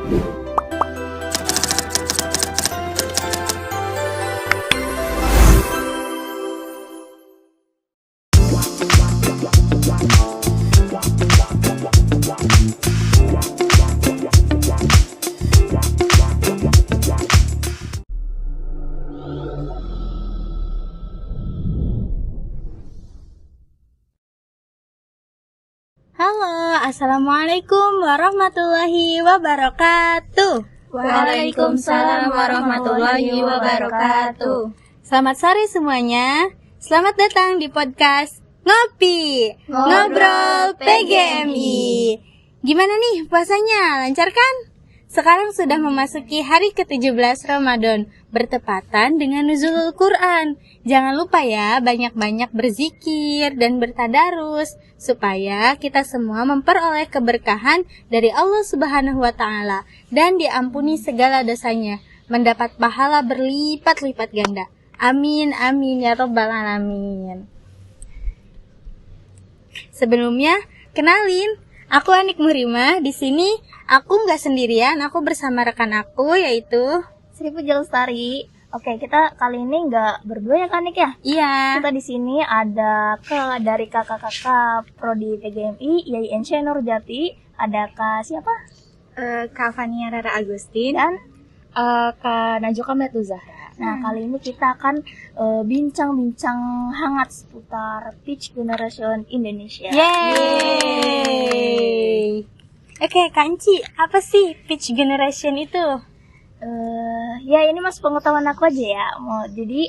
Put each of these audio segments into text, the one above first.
Halo, Assalamualaikum warahmatullahi wabarakatuh. Waalaikumsalam warahmatullahi wabarakatuh. Selamat sore semuanya. Selamat datang di podcast Ngobrol PGMI. Gimana nih puasanya? Lancar kan? Sekarang sudah memasuki hari ke-17 Ramadan, bertepatan dengan nuzulul Quran. Jangan lupa ya, banyak-banyak berzikir dan bertadarus, supaya kita semua memperoleh keberkahan dari Allah Subhanahu wa Ta'ala dan diampuni segala dosanya, mendapat pahala berlipat-lipat ganda. Amin, amin ya Rabbal Alamin. Sebelumnya, kenalin, aku Anik Muhrimah. Di sini aku nggak sendirian, aku bersama rekan aku yaitu Sri Puja Lestari. Oke, kita kali ini nggak berdua ya Kak Anik ya? Iya. Kita di sini ada dari kakak-kakak Prodi PGMI, YINC Nurjati, ada Kak siapa? Kak Fania Rara Agustin Dan Kak Najoka Mbatu Zahra. Nah, kali ini kita akan bincang-bincang hangat seputar Peach Generation Indonesia. Yeay. Oke, Kak Enci, apa sih Peach Generation itu? Ya ini mas pengetahuan aku aja ya. Jadi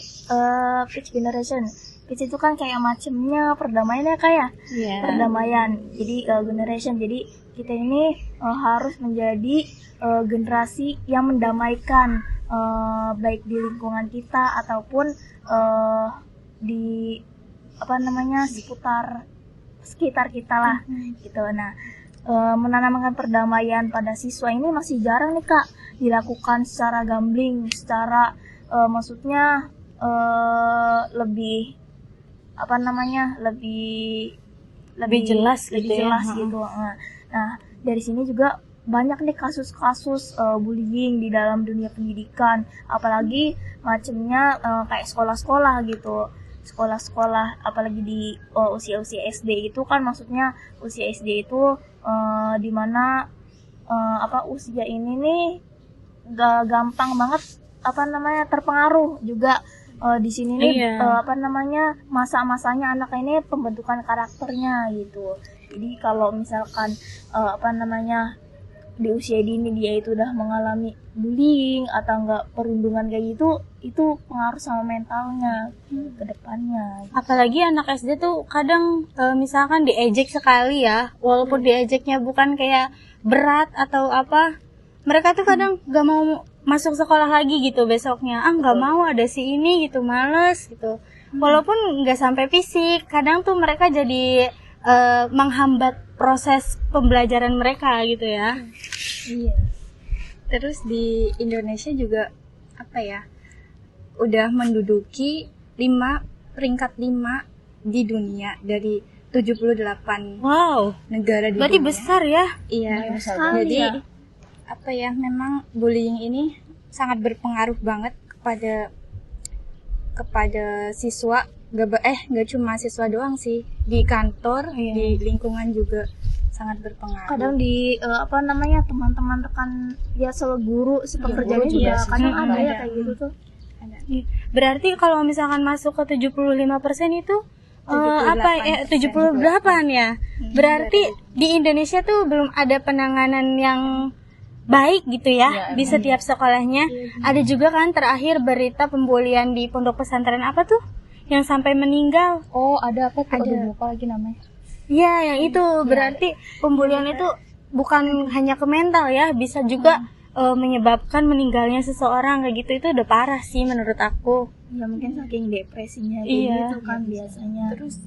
Peach Generation, Peach itu kan kayak macamnya perdamaian ya kak ya. Iya. Perdamaian. Jadi generation. Jadi kita ini harus menjadi generasi yang mendamaikan, baik di lingkungan kita ataupun di sekitar kita lah gitu. Nah, menanamkan perdamaian pada siswa ini masih jarang nih kak dilakukan secara gambling, secara maksudnya lebih jelas gitu ya. gitu. Nah, dari sini juga banyak nih kasus-kasus bullying di dalam dunia pendidikan, apalagi macamnya kayak sekolah-sekolah gitu. Sekolah-sekolah apalagi di usia-usia SD itu kan, maksudnya usia SD itu dimana usia ini nih gak gampang banget terpengaruh juga di sini nih. Iya. Masa-masanya anak ini pembentukan karakternya gitu. Jadi kalau misalkan di usia dini dia itu udah mengalami bullying atau enggak perundungan kayak gitu, itu pengaruh sama mentalnya ke depannya. Apalagi anak SD tuh kadang misalkan diejek sekali ya, walaupun diejeknya bukan kayak berat atau apa, mereka tuh kadang gak mau masuk sekolah lagi gitu besoknya. Gak mau, ada si ini gitu, males gitu. Walaupun gak sampai fisik, kadang tuh mereka jadi menghambat proses pembelajaran mereka gitu ya. Iya. Terus di Indonesia juga udah menduduki peringkat 5 di dunia dari 78 Wow, negara di berarti dunia. besar ya. Iya, Sekali jadi ya. memang bullying ini sangat berpengaruh banget kepada siswa. Gak cuma siswa doang sih, di kantor, di lingkungan juga sangat berpengaruh. Kadang di teman-teman rekan ya guru pekerjaannya juga iya, kadang ada ya ada. kayak gitu tuh. Berarti kalau misalkan masuk ke 75% itu 78 ya. Berarti di Indonesia tuh belum ada penanganan yang baik gitu ya di setiap sekolahnya. Ada juga kan terakhir berita pembulian di pondok pesantren apa tuh yang sampai meninggal. Oh, ada apa tuh? Ada. Lupa lagi namanya. Iya, yang itu berarti pembulian itu bukan hanya ke mental ya, bisa juga menyebabkan meninggalnya seseorang kayak gitu. Itu udah parah sih menurut aku. Ya mungkin saking depresinya Iya. gitu kan biasanya. Terus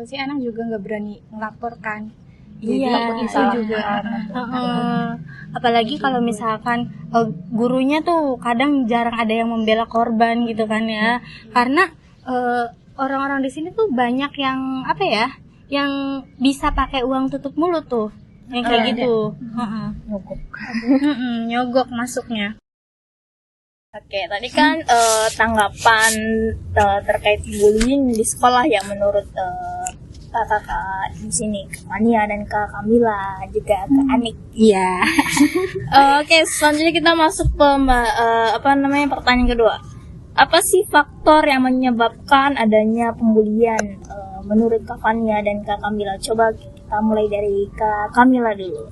si anak juga nggak berani melaporkan. Iya, itu juga. Apalagi kalau misalkan gurunya tuh kadang jarang ada yang membela korban gitu kan ya. Karena orang-orang di sini tuh banyak yang yang bisa pakai uang tutup mulut tuh. yang kayak gitu. Nyogok masuknya. Oke, tadi kan tanggapan terkait bullying di sekolah ya menurut kakak di sini, Mania dan Kak Kamila juga Kak Anik. Iya. Oke, selanjutnya kita masuk ke pertanyaan kedua. Apa sih faktor yang menyebabkan adanya pembulian menurut Kak Fania dan Kak Kamila? Coba kita mulai dari Kak Kamila dulu.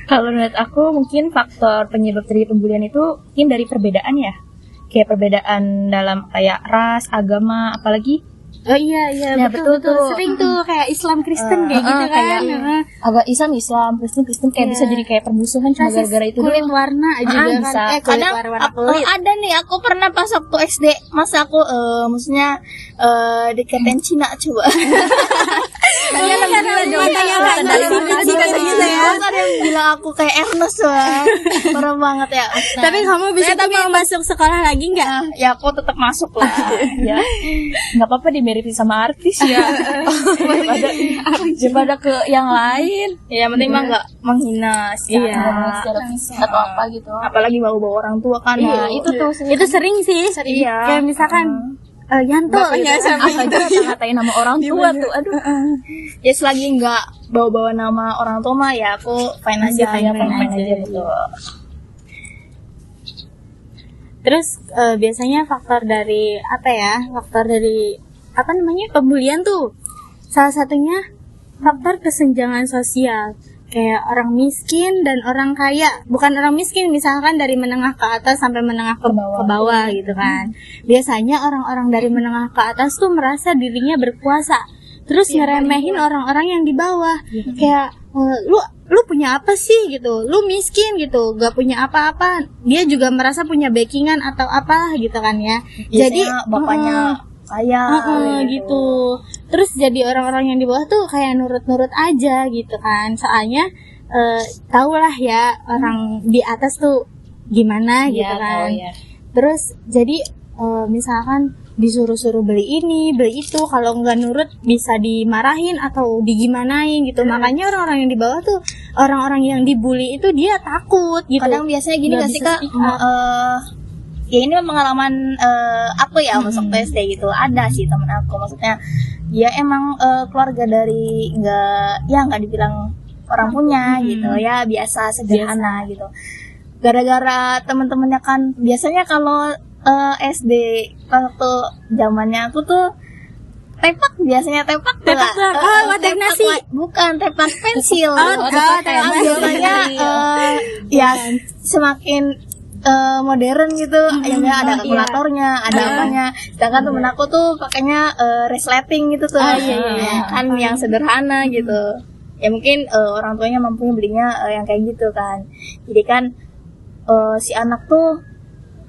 Kalau menurut aku mungkin faktor penyebab dari pembulian itu mungkin dari perbedaan ya. Kayak perbedaan dalam kayak ras, agama, apalagi Oh iya Ya, betul betul tuh. sering tuh kayak Islam Kristen kayak gitu kan. kayak agak Islam, Kristen kayak Iya. bisa jadi kayak permusuhan cuma Rasis gara-gara itu kulit doang. warna juga bisa. kan. Kulit Kadang warna kulit. ada nih, aku pernah pas waktu SD, masa aku maksudnya dikatain Cina coba. Matanya gitu ya. Ada yang bilang aku kayak Ernest lah. Parah banget ya. Nah, Tapi kamu bisa tuh mau masuk sekolah lagi nggak? ya aku tetap masuk lah. Ya. Enggak apa-apa dimiripi sama artis ya. daripada ke yang lain. Ya, yang penting mah nggak menghina Secara fisik atau apa gitu. apalagi bawa-bawa orang tua kan. Nah, itu tuh Itu sering sih. Iya. Kayak misalkan Yanto nggak sampai apa aja ngatain nama orang tua tuh. Aduh. Ya selagi nggak bawa-bawa nama orang tua mah ya aku fine aja, Masih ya fine fine aja, aja gitu. Terus biasanya faktor dari apa namanya pembulian tuh salah satunya faktor kesenjangan sosial, kayak orang miskin dan orang kaya. Bukan orang miskin, misalkan dari menengah ke atas sampai menengah ke bawah gitu kan. Biasanya orang-orang dari menengah ke atas tuh merasa dirinya berkuasa, terus ngeremehin orang-orang yang di bawah. Kayak lu punya apa sih gitu, lu miskin gitu, gak punya apa-apa. Dia juga merasa punya backingan atau apa gitu kan ya. Jadi Biasanya bapaknya kaya gitu. Terus jadi orang-orang yang di bawah tuh kayak nurut-nurut aja gitu kan. Soalnya tau lah ya orang di atas tuh gimana gitu kan. Terus jadi misalkan disuruh-suruh beli ini, beli itu, kalau nggak nurut bisa dimarahin atau digimanain gitu. Makanya orang-orang yang di bawah tuh, orang-orang yang dibully itu dia takut gitu. Kadang biasanya gini Nggak gak sih bisa Kak? speak up. Ya ini pengalaman aku ya masuk SD gitu. Ada sih temen aku, maksudnya dia emang keluarga dari nggak dibilang orang punya gitu ya, biasa sederhana gitu. Gara-gara temen-temennya kan biasanya kalau SD waktu zamannya aku tuh tepak, biasanya tepak tuh Tepak tuh, wadah nasi. bukan tepak pensil. tepak Biasanya ya semakin modern gitu, ya nggak ada kalkulatornya, ada apanya. Sedangkan temen aku tuh pakainya resleting gitu tuh, kan yang sederhana gitu. Ya mungkin orang tuanya mampunya belinya yang kayak gitu kan. Jadi kan si anak tuh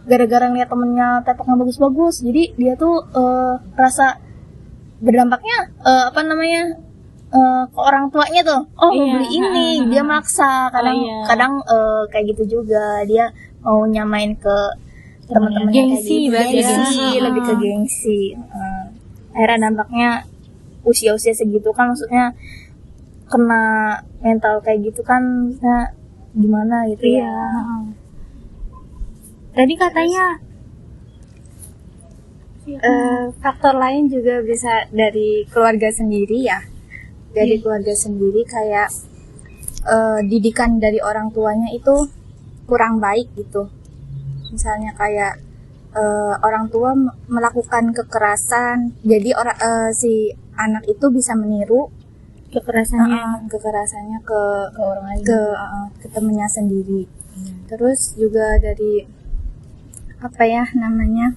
gara-gara ngeliat temennya tepaknya bagus-bagus, jadi dia tuh rasa berdampaknya ke orang tuanya tuh. Mau beli ini, dia maksa. Kadang kayak gitu juga, dia mau nyamain ke teman-temannya kayak Gengsi gitu. berarti ya. Gengsi, lebih ke gengsi. Akhirnya dampaknya usia-usia segitu kan, maksudnya kena mental kayak gitu kan, maksudnya gimana gitu ya. Tadi katanya Faktor lain juga bisa dari keluarga sendiri ya. Dari keluarga sendiri kayak didikan dari orang tuanya itu kurang baik gitu. Misalnya kayak orang tua melakukan kekerasan, jadi si anak itu bisa meniru kekerasannya ke orang lain, ke temennya sendiri. Terus juga dari apa ya namanya,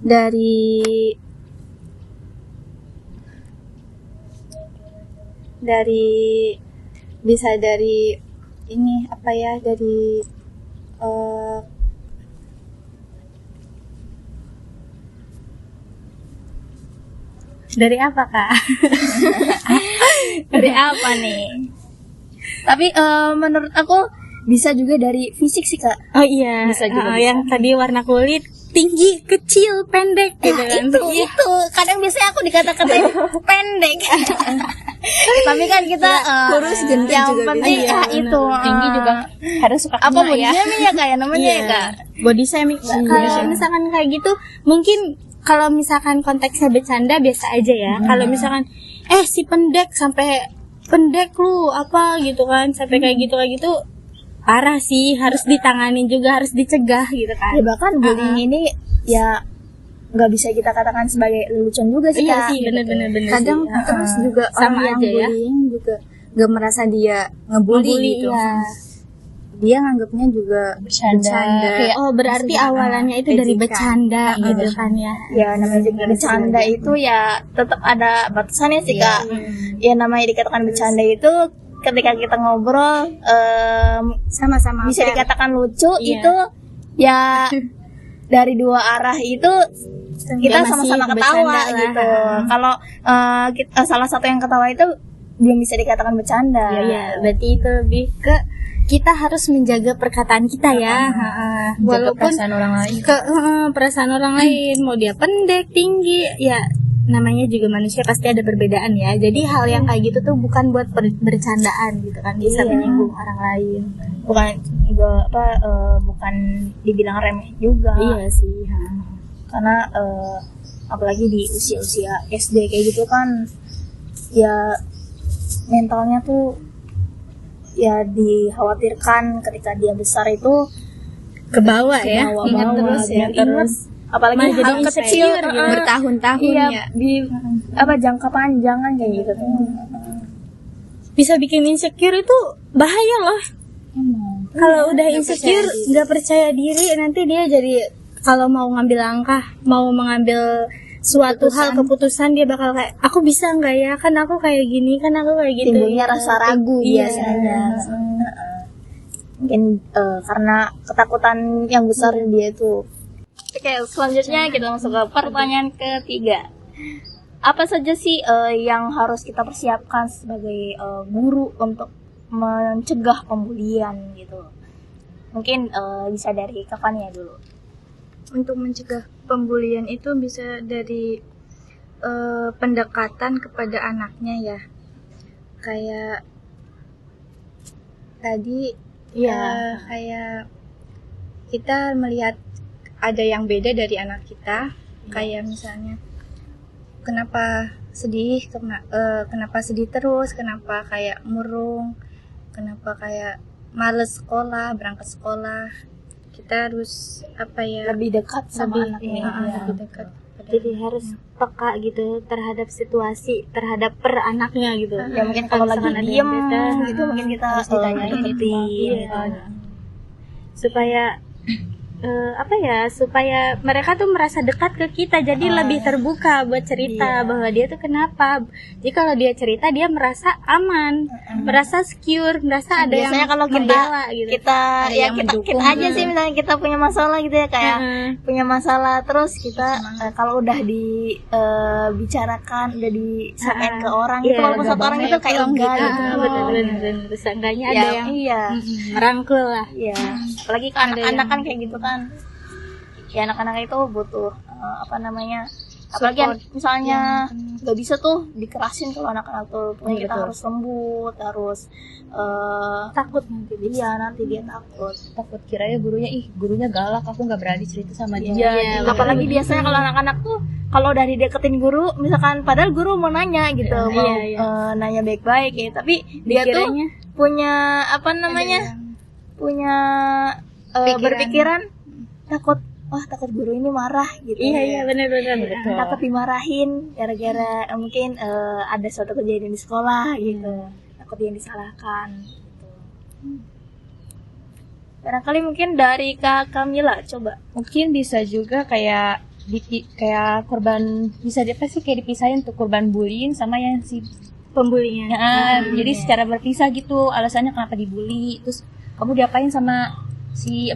dari bisa dari ini apa ya, dari dari apa Kak? Dari apa nih? Tapi menurut aku bisa juga dari fisik sih Kak. Oh iya, Bisa juga, yang tadi warna kulit tinggi, kecil, pendek gitu Nah, kan. itu kadang biasanya aku dikata-katain pendek. Tapi kan kita kurus, gendut yang juga penting bisa. itu Tinggi juga harus suka apa kena body ya. shaming ya kayak namanya ya Kak. Body shaming. Kalau misalkan kayak gitu, mungkin kalau misalkan konteksnya bercanda biasa aja ya. Kalau misalkan si pendek sampai pendek lu apa gitu kan, sampai kayak gitu parah sih, harus ditanganin juga, harus dicegah gitu kan. Ya bahkan bullying ini ya nggak bisa kita katakan sebagai lelucon juga sih Iya Kak. sih, bener-bener Kadang sih. terus juga Sama orang yang aja ya. bullying juga gak merasa dia ngebully gitu. Iya. Dia nganggapnya juga Bercanda. Kayak Oh, berarti awalannya itu dari ejekan. bercanda gitu kan ya. Ya namanya juga bercanda itu ya tetap ada batasannya sih Kak. Ya namanya dikatakan bercanda itu ketika kita ngobrol sama-sama bisa fair. dikatakan lucu Iya. itu ya dari dua arah itu kita Ya, masih sama-sama ketawa bercanda lah. gitu. Kalau salah satu yang ketawa itu belum bisa dikatakan bercanda. Iya, berarti itu lebih ke kita harus menjaga perkataan kita ya. Jaga Walaupun perasaan orang lain. perasaan orang lain, mau dia pendek, tinggi, ya namanya juga manusia pasti ada perbedaan ya. Jadi hal yang kayak gitu tuh bukan buat bercandaan gitu kan, bisa Iya. menyinggung orang lain. Bukan bukan dibilang remeh juga. Iya sih. Karena apalagi di usia-usia SD kayak gitu kan ya mentalnya tuh ya dikhawatirkan ketika dia besar itu Ke bawah ya. bawa-bawa, Ingat terus ya. ingat. Apalagi Malah jadi hal kecil insecure gitu. bertahun-tahun iya, ya. di jangka panjang kan kayak gitu tuh. Bisa bikin insecure itu bahaya loh. Kalau udah insecure, nggak percaya diri, nanti dia jadi kalau mau ngambil langkah, mau mengambil suatu hal keputusan, dia bakal kayak aku bisa nggak ya, kan aku kayak gini, kan aku kayak gitu. Timbulnya rasa ragu Iya. biasanya. Mungkin karena ketakutan yang besar dia itu. Oke, selanjutnya kita masuk ke pertanyaan ketiga. Apa saja sih yang harus kita persiapkan sebagai guru untuk mencegah pembulian gitu? Mungkin bisa dari Kak Fania dulu. Untuk mencegah pembulian itu bisa dari pendekatan kepada anaknya ya. Kayak tadi kayak kita melihat ada yang beda dari anak kita, kayak misalnya kenapa sedih, kenapa sedih terus, kenapa kayak murung, kenapa kayak males sekolah, berangkat sekolah. Kita harus Lebih dekat sama anaknya. lebih dekat. Jadi harus peka gitu terhadap situasi, terhadap per anaknya gitu. Ya mungkin kalau lagi misalkan ada diem yang beda, gitu mungkin kita harus ditanyain deketin gitu. gitu. Supaya supaya mereka tuh merasa dekat ke kita, jadi lebih terbuka buat cerita bahwa dia tuh kenapa. Jadi kalau dia cerita dia merasa aman, merasa secure, merasa ada yang Biasanya kalau membela gitu. kita ya yang kita mendukung. aja sih misalnya kita punya masalah gitu ya kayak punya masalah terus kita kalau udah dibicarakan udah disampaikan ke orang itu Iya, walaupun satu orang itu kayak enggak gitu. bener-bener seenggaknya Ya, ada yang iya. merangkul lah. Iya. Apalagi ke anak-anak kan kayak gitu kan. Ya anak-anak itu butuh apalagi yang misalnya nggak bisa tuh dikerasin kalau anak-anak tuh pokoknya kita harus lembut harus Takut nanti dia. nanti dia takut. Takut kiranya gurunya galak, aku nggak berani cerita sama dia. Iya, Apalagi biasanya kalau anak-anak tuh kalau udah dideketin guru misalkan padahal guru mau nanya gitu mau nanya baik-baik ya tapi dia tuh Dikiranya punya punya berpikiran takut guru ini marah gitu. iya benar-benar. Takut dimarahin gara-gara mungkin ada suatu kejadian di sekolah gitu. Takut dia disalahkan gitu. Barangkali mungkin dari Kak Kamila coba. Mungkin bisa juga kayak kayak korban bisa kayak dipisahin tuh korban bullying sama yang si Pembulinya. jadi secara berpisah gitu alasannya kenapa dibully, terus kamu diapain sama si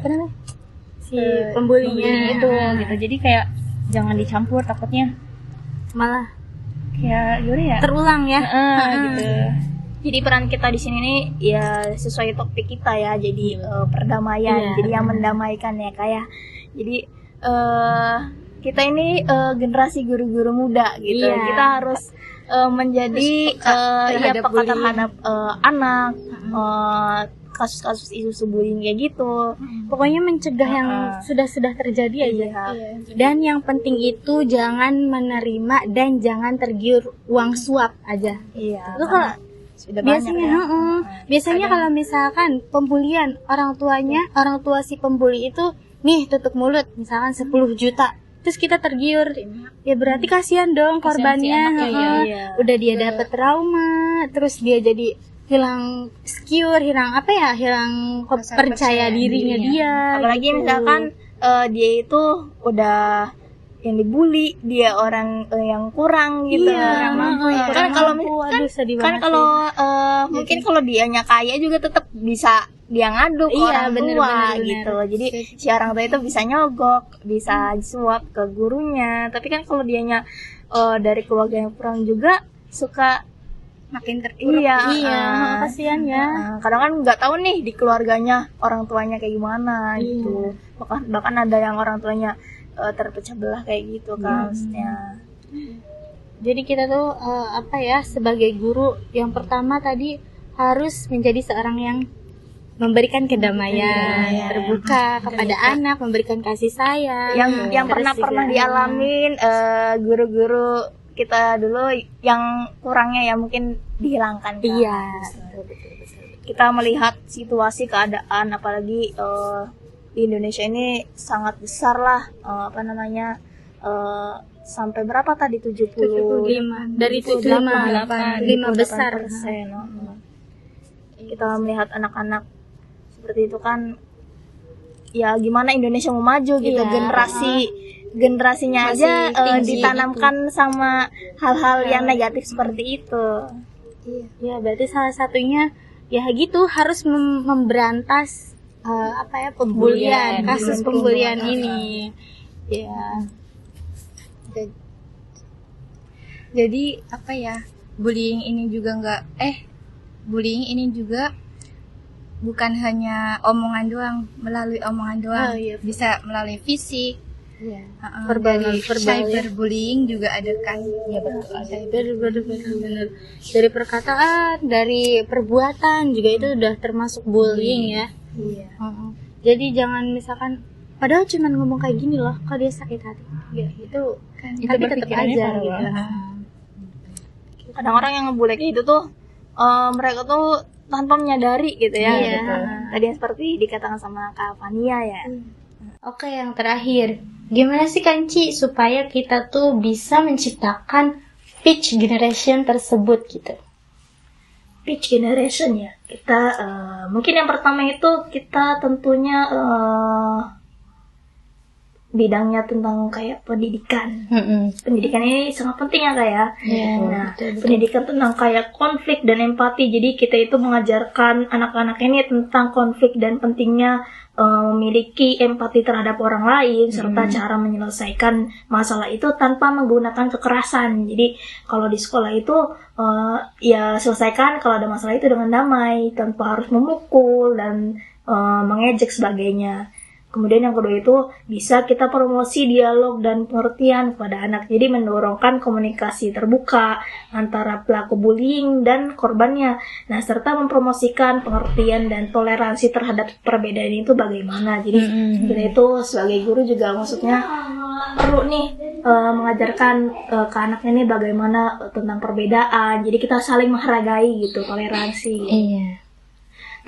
Si pembulinya bullying itu gitu. Jadi kayak jangan dicampur, takutnya malah kayak gimana ya terulang ya. gitu. Jadi peran kita di sini nih ya sesuai topik kita ya. Jadi perdamaian. Iya. Jadi yang mendamaikan ya kayak. Jadi kita ini generasi guru-guru muda gitu. Iya. Kita harus menjadi terhadap peka bullying. terhadap anak, kasus-kasus isu bullying kayak gitu. Pokoknya mencegah yang sudah terjadi aja. Iya. Dan yang penting itu jangan menerima dan jangan tergiur uang suap aja. Iya. Lu kalau Sudah biasanya, banyak ya. biasanya kalau misalkan pembulian orang tua si pembuli itu nih tutup mulut misalkan 10 juta. Terus kita tergiur, ya berarti kasihan dong korbannya. anaknya, heeh. iya. Udah dia dapet trauma, terus dia jadi hilang secure, hilang percaya dirinya dia. Apalagi gitu. misalkan dia itu udah yang dibully, dia orang yang kurang gitu. Iya, Orang mampu. iya, Kan orang kalau mampu. Aduh, sedih kan banget kalau mungkin kalau dianya kaya juga tetap bisa dia ngadu ke Iya, orang bener, tua bener. gitu. Jadi si orang tua itu bisa nyogok, bisa suap ke gurunya. Tapi kan kalau dianya dari keluarga yang kurang juga suka Makin terpuruk. iya, kasihan ya. kadang kan nggak tahu nih di keluarganya orang tuanya kayak gimana gitu. Bahkan ada yang orang tuanya terpecah belah kayak gitu kasusnya. Jadi kita tuh sebagai guru yang pertama tadi harus menjadi seorang yang memberikan kedamaian, terbuka kepada anak, memberikan kasih sayang. Yang Terus pernah juga- dialamin guru-guru kita dulu yang kurangnya ya mungkin dihilangkan kan. Iya. Kita melihat situasi keadaan apalagi di Indonesia ini sangat besar lah sampai berapa tadi 75 dari 75 besar. persen. Kita melihat anak-anak seperti itu kan, ya gimana Indonesia mau maju gitu. Iya. Generasinya Masih aja tinggi ditanamkan sama hal-hal yang negatif seperti itu. Ya berarti salah satunya ya gitu harus memberantas pembulian, kasus pembulian ini. Ya. Jadi bullying ini juga bukan hanya omongan doang, melalui omongan doang, Oh, iya. bisa melalui fisik. Iya. Dari Verbal, ya. cyberbullying juga ada kan? Ya betul. Bener. Dari perkataan, dari perbuatan juga itu udah termasuk bullying ya. Iya. Heeh. Jadi jangan misalkan padahal cuman ngomong kayak gini loh, kalau dia sakit hati. Ya, itu Itu tapi tetap berpikirannya aja parah gitu. banget. Kadang orang yang ngebully kayak itu tuh mereka tuh tanpa menyadari gitu ya. Iya. Gitu. Tadi yang seperti dikatakan sama Kak Fania ya. Oke, yang terakhir, gimana sih Kanci supaya kita tuh bisa menciptakan pitch generation tersebut gitu? Pitch generation ya. Kita mungkin yang pertama itu kita tentunya bidangnya tentang kayak pendidikan. Pendidikan ini sangat penting ya Kak ya. Nah, pendidikan tentang kayak konflik dan empati. Jadi kita itu mengajarkan anak-anak ini tentang konflik dan pentingnya memiliki empati terhadap orang lain serta cara menyelesaikan masalah itu tanpa menggunakan kekerasan. Jadi kalau di sekolah itu ya selesaikan kalau ada masalah itu dengan damai tanpa harus memukul dan mengejek sebagainya. Kemudian yang kedua itu bisa kita promosi dialog dan pengertian kepada anak. Jadi mendorongkan komunikasi terbuka antara pelaku bullying dan korbannya. Nah, serta mempromosikan pengertian dan toleransi terhadap perbedaan itu bagaimana. Jadi kita itu sebagai guru juga maksudnya perlu nih mengajarkan ke anak ini bagaimana tentang perbedaan. Jadi kita saling menghargai gitu, toleransi. Iya.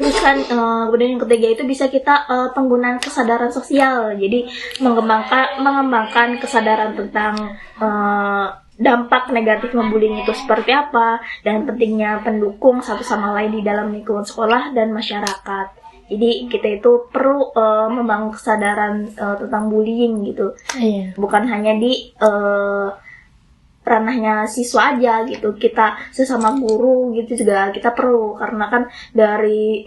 Terus kan kemudian yang ketiga itu bisa kita penggunaan kesadaran sosial. Jadi mengembangkan kesadaran tentang dampak negatif membullying itu seperti apa dan pentingnya pendukung satu sama lain di dalam lingkungan sekolah dan masyarakat. Jadi kita itu perlu membangun kesadaran tentang bullying gitu. Iya. Bukan hanya di ranahnya siswa aja gitu, kita sesama guru gitu juga kita perlu, karena kan dari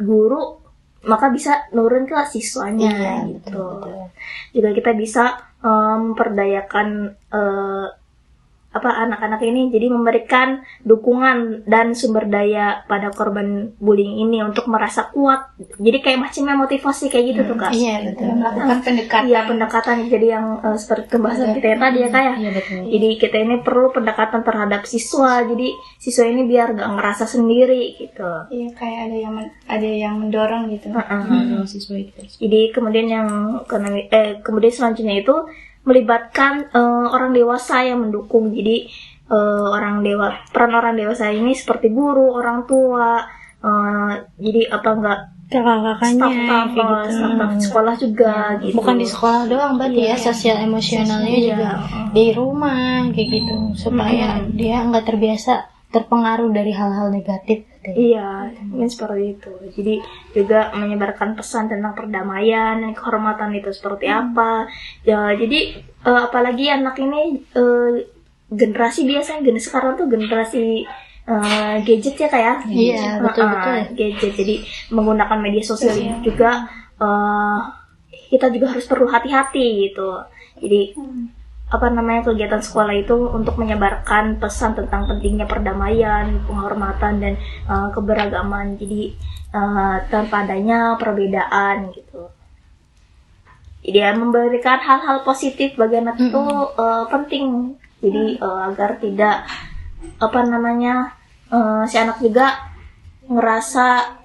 guru maka bisa nurun ke siswanya gitu. Juga kita bisa memperdayakan anak-anak ini jadi memberikan dukungan dan sumber daya pada korban bullying ini untuk merasa kuat. Jadi kayak macamnya motivasi kayak gitu tuh Kak. Iya betul. Melakukan pendekatan. Iya, pendekatan jadi yang seperti pembahasan kita yang tadi ya Kak ya. Iya betul. Jadi kita ini perlu pendekatan terhadap siswa. Jadi siswa ini biar gak ngerasa sendiri gitu. Iya, kayak ada yang mendorong gitu. Siswa itu. Jadi kemudian kemudian selanjutnya itu melibatkan orang dewasa yang mendukung. Jadi peran orang dewasa ini seperti guru, orang tua, jadi Kakak-kakaknya kayak gitu. staf sekolah juga gitu. Bukan di sekolah doang berarti ya, sosial emosionalnya juga di rumah kayak gitu, supaya dia nggak terbiasa terpengaruh dari hal-hal negatif. Iya, mungkin seperti itu. Jadi juga menyebarkan pesan tentang perdamaian dan kehormatan itu seperti apa. Ya, jadi apalagi anak ini generasi sekarang tuh generasi gadget ya kayak. Iya, betul. Gadget. Jadi menggunakan media sosial juga kita juga harus perlu hati-hati gitu. Jadi kegiatan sekolah itu untuk menyebarkan pesan tentang pentingnya perdamaian, penghormatan dan keberagaman. Jadi tanpa adanya perbedaan gitu. Jadi memberikan hal-hal positif bagi anak itu penting. Jadi agar tidak si anak juga ngerasa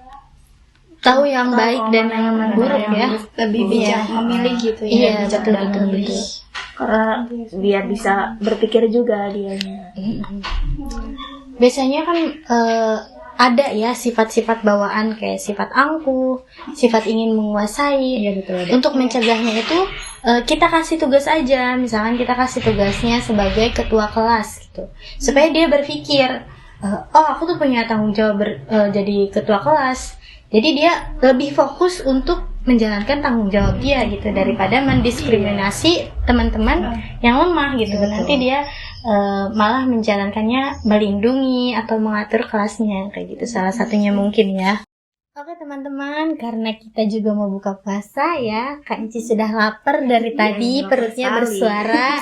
Tahu yang baik dan yang buruk ya. Lebih bijak memilih gitu ya. Iya, bijak betul, dalam betul, memilih. betul. karena biar bisa berpikir juga dianya. Biasanya kan ada ya sifat-sifat bawaan kayak sifat angkuh, sifat ingin menguasai. Iya betul. Untuk mencegahnya itu kita kasih tugas aja, misalkan kita kasih tugasnya sebagai ketua kelas gitu, supaya dia berpikir, oh aku tuh punya tanggung jawab jadi ketua kelas. Jadi dia lebih fokus untuk menjalankan tanggung jawab dia gitu daripada mendiskriminasi teman-teman yang lemah gitu. Nanti dia malah menjalankannya melindungi atau mengatur kelasnya kayak gitu. Salah satunya mungkin ya. Oke teman-teman, karena kita juga mau buka puasa ya, Kak Enci sudah lapar dari tadi, perutnya bersuara.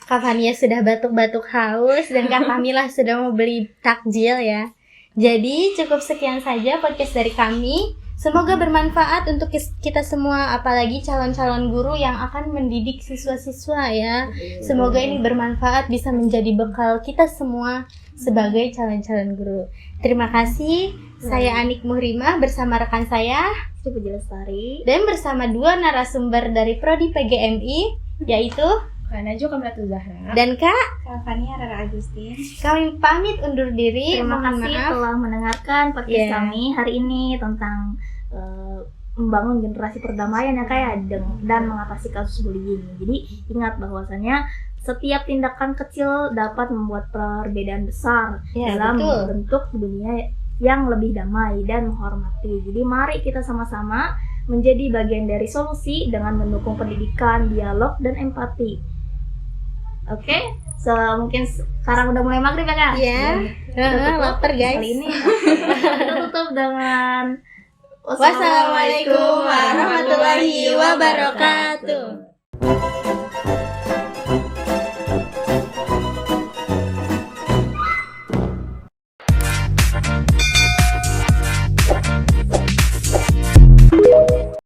Kak Fania sudah batuk-batuk haus dan Kak Kamila sudah mau beli takjil ya. Jadi cukup sekian saja podcast dari kami. Semoga bermanfaat untuk kita semua, apalagi calon-calon guru yang akan mendidik siswa-siswa ya. Semoga ini bermanfaat, bisa menjadi bekal kita semua sebagai calon-calon guru. Terima kasih. Saya Anik Muhrimah bersama rekan saya Puji Lestari dan bersama dua narasumber dari Prodi PGMI, yaitu Kak Najwa Kamlatul Zahra dan Kak Fania Rara Agustin. Kami pamit undur diri. Terima Mohon kasih maaf. telah mendengarkan podcast kami hari ini tentang membangun generasi perdamaian ya kayak dan mengatasi kasus bullying. Jadi ingat bahwasanya setiap tindakan kecil dapat membuat perbedaan besar dalam bentuk dunia yang lebih damai dan menghormati. Jadi mari kita sama-sama menjadi bagian dari solusi dengan mendukung pendidikan, dialog, dan empati. Oke, mungkin sekarang udah mulai maghrib ya Kak? Iya, lapar guys. Kali ini kita tutup dengan Wassalamualaikum warahmatullahi wabarakatuh.